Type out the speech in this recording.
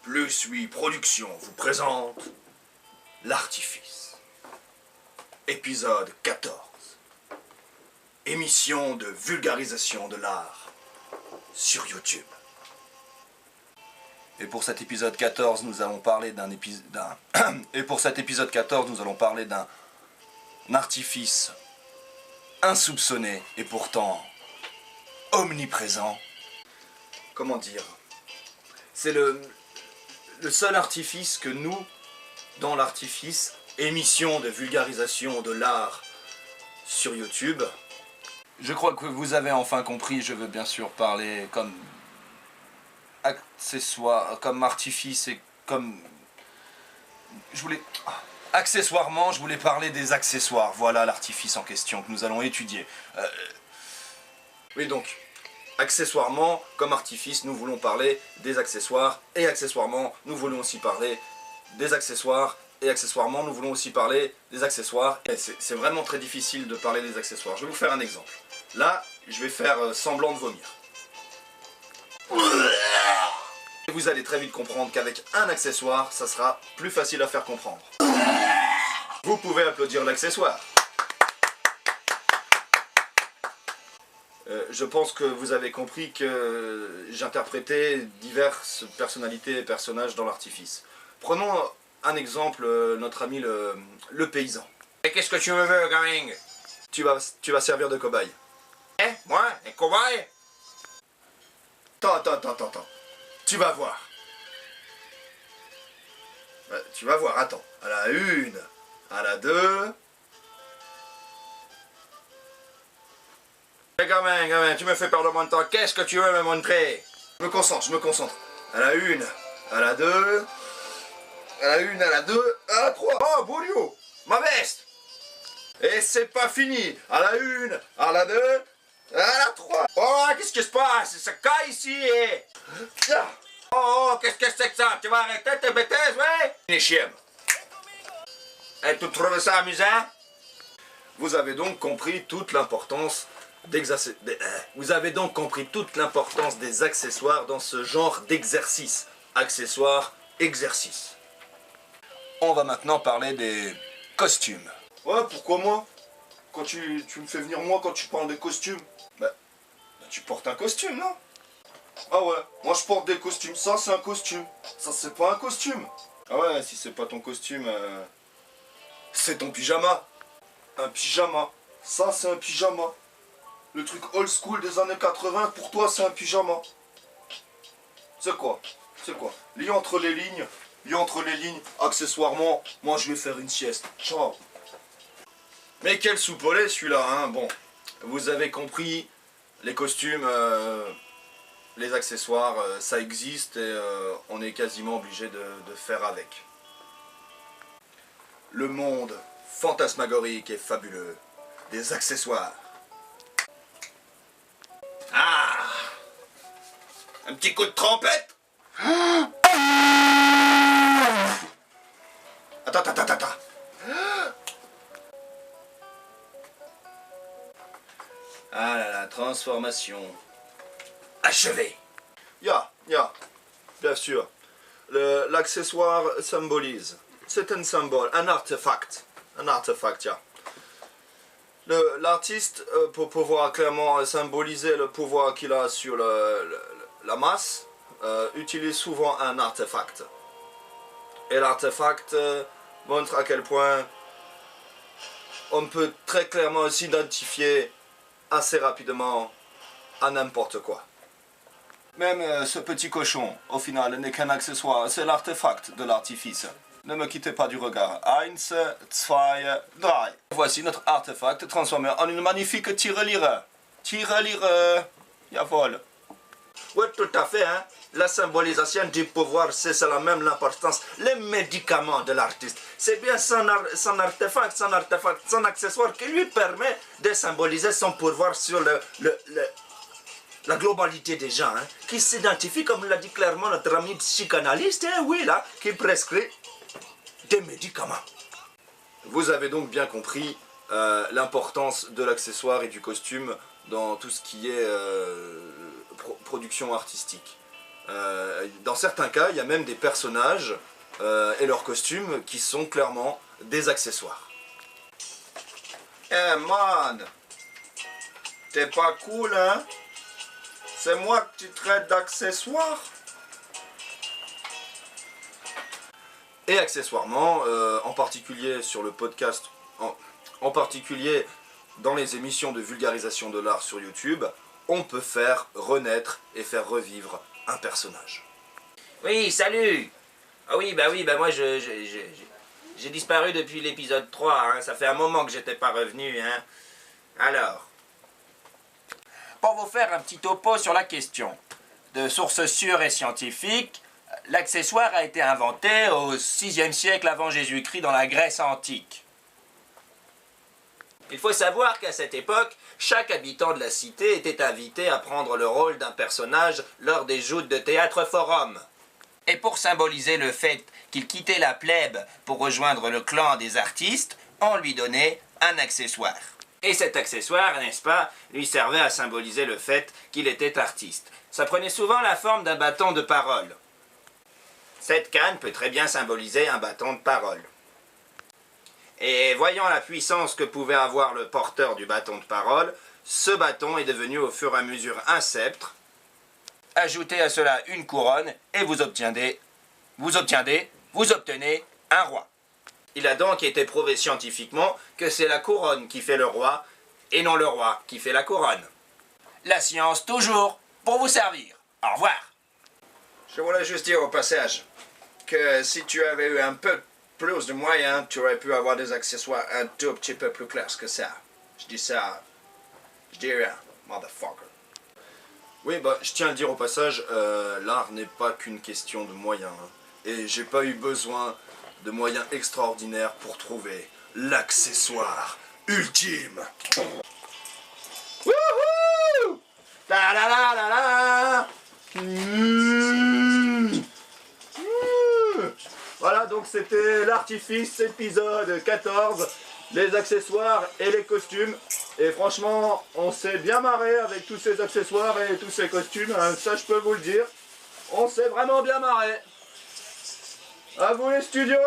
Plus 8 Productions vous présente L'Artifice. Épisode 14. Émission de vulgarisation de l'art sur YouTube. Et pour cet épisode 14, nous allons parler d'un artifice insoupçonné et pourtant omniprésent. Comment dire? C'est le seul artifice que nous, dans l'Artifice, émission de vulgarisation de l'art sur YouTube. Je crois que vous avez enfin compris, je veux bien sûr parler comme accessoire, comme artifice et comme... Accessoirement, je voulais parler des accessoires. Voilà l'artifice en question que nous allons étudier. Oui donc, accessoirement, comme artifice, nous voulons parler des accessoires. Et accessoirement, nous voulons aussi parler des accessoires. Et accessoirement, nous voulons aussi parler des accessoires. Et c'est vraiment très difficile de parler des accessoires. Je vais vous faire un exemple. Là, je vais faire semblant de vomir. Et vous allez très vite comprendre qu'avec un accessoire, ça sera plus facile à faire comprendre. Vous pouvez applaudir l'accessoire. Je pense que vous avez compris que j'interprétais diverses personnalités et personnages dans l'Artifice. Prenons un exemple, notre ami le paysan. Et qu'est-ce que tu me veux, gamin? Tu vas servir de cobaye. Hein? Moi? Un cobaye? Attends. Tu vas voir. Tu vas voir, attends. À la une, à la deux... Mais gamin, tu me fais perdre mon temps. Qu'est-ce que tu veux me montrer? Je me concentre. À la une, à la deux... À la une, à la deux, à la trois... Oh, Bourdieu! Ma veste! Et c'est pas fini. À la une, à la deux, à la trois... Oh, qu'est-ce qui se passe? Ça caille ici, eh? Oh, qu'est-ce que c'est que ça? Tu vas arrêter tes bêtises, ouais? Les chiens. Et tu trouves ça amusant? Vous avez donc compris toute l'importance des accessoires dans ce genre d'exercice. Accessoires, exercice. On va maintenant parler des costumes. Ouais, pourquoi moi? Quand tu me fais venir moi quand tu parles des costumes? Bah, tu portes un costume, non? Ah ouais, moi je porte des costumes. Ça c'est un costume. Ça c'est pas un costume. Ah ouais, si c'est pas ton costume, c'est ton pyjama. Un pyjama. Ça c'est un pyjama. Le truc old school des années 80, pour toi c'est un pyjama. C'est quoi? Lis entre les lignes. Accessoirement, moi je vais faire une sieste. Ciao. Mais quel soupe au lait celui-là, hein. Bon, vous avez compris, les costumes, les accessoires, ça existe et on est quasiment obligé de faire avec. Le monde fantasmagorique et fabuleux des accessoires. Ah! Un petit coup de trompette? Attends. Ah là là, transformation achevée. Ya, bien sûr. L'accessoire symbolise. C'est un symbole, un artefact, ya. L'artiste, pour pouvoir clairement symboliser le pouvoir qu'il a sur la masse, utilise souvent un artefact. Et l'artefact montre à quel point on peut très clairement s'identifier assez rapidement à n'importe quoi. Même ce petit cochon, au final, n'est qu'un accessoire, c'est l'artefact de l'artifice. Ne me quittez pas du regard. 1, 2, 3. Voici notre artefact transformé en une magnifique tirelire. Jawohl. Oui, tout à fait, hein. La symbolisation du pouvoir, c'est la même l'importance. Les médicaments de l'artiste, c'est bien son artefact, son accessoire qui lui permet de symboliser son pouvoir sur la globalité des gens, hein, qui s'identifie, comme l'a dit clairement notre ami psychanalyste, hein, oui, là, qui prescrit des médicaments. Vous avez donc bien compris l'importance de l'accessoire et du costume dans tout ce qui est production artistique. Dans certains cas, il y a même des personnages et leurs costumes qui sont clairement des accessoires. Eh man, t'es pas cool, hein? C'est moi que tu traites d'accessoire? Et accessoirement, en particulier sur le podcast, en particulier dans les émissions de vulgarisation de l'art sur YouTube, on peut faire renaître et faire revivre un personnage. Oui, salut. Ah oui, bah moi j'ai disparu depuis l'épisode 3, hein. Ça fait un moment que j'étais pas revenu, hein. Alors, pour vous faire un petit topo sur la question, de sources sûres et scientifiques, l'accessoire a été inventé au 6e siècle avant Jésus-Christ dans la Grèce antique. Il faut savoir qu'à cette époque, chaque habitant de la cité était invité à prendre le rôle d'un personnage lors des joutes de théâtre-forum. Et pour symboliser le fait qu'il quittait la plèbe pour rejoindre le clan des artistes, on lui donnait un accessoire. Et cet accessoire, n'est-ce pas, lui servait à symboliser le fait qu'il était artiste. Ça prenait souvent la forme d'un bâton de parole. Cette canne peut très bien symboliser un bâton de parole. Et voyant la puissance que pouvait avoir le porteur du bâton de parole, ce bâton est devenu au fur et à mesure un sceptre. Ajoutez à cela une couronne et vous obtenez un roi. Il a donc été prouvé scientifiquement que c'est la couronne qui fait le roi et non le roi qui fait la couronne. La science toujours pour vous servir. Au revoir. Je voulais juste dire au passage que si tu avais eu un peu plus de moyens, tu aurais pu avoir des accessoires un tout petit peu plus classe que ça. Je dis ça, je dis rien, motherfucker. Oui, bah, je tiens à le dire au passage, l'art n'est pas qu'une question de moyens. Hein. Et j'ai pas eu besoin de moyens extraordinaires pour trouver l'accessoire ultime. Wouhou! La la la la la! Voilà, donc c'était l'artifice, épisode 14, les accessoires et les costumes. Et franchement, on s'est bien marré avec tous ces accessoires et tous ces costumes, hein, ça je peux vous le dire. On s'est vraiment bien marré. À vous les studios!